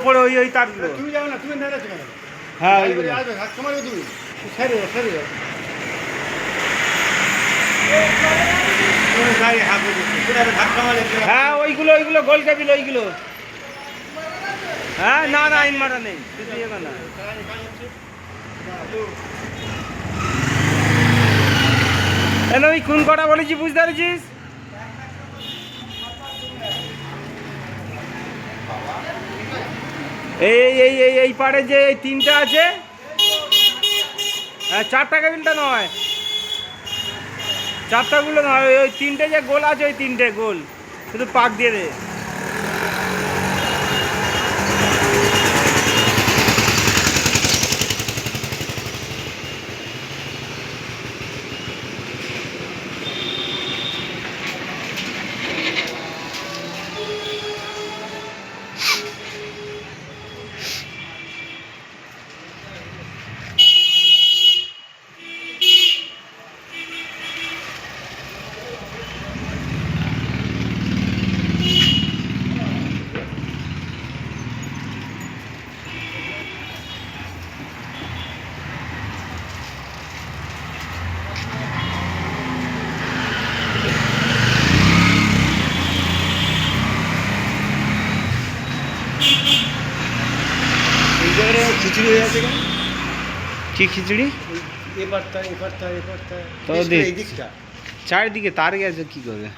ওপরে ওই ওই তারগুলো। তুমি যাও না, তুমি দাঁড়াচ্ছ কেন? হ্যাঁ ওইগুলো আসবে, হাত কমাবে তুমি, সরে যাও, সরে যাও। হ্যাঁ ওইগুলো ওইগুলো গোল টেবিল ওইগুলো। হ্যাঁ না না আইন মারা নেই না। এলো ওই কোন কটা বলেছি বুঝতে পেরেছিস? এই এই এই এই পাড়ে যে এই তিনটা আছে, হ্যাঁ চারটা কেবিলটা নয়, চারটাগুলো নয়, ওই তিনটে যে গোল আছে ওই তিনটে গোল শুধু পাক দিয়ে দে। খিচুড়ি হয়ে আছে কেন? কি খিচুড়ি? এপারটা এপারটা এপারটা তো এই দিকটা চারিদিকে তার গেছে কি করবে?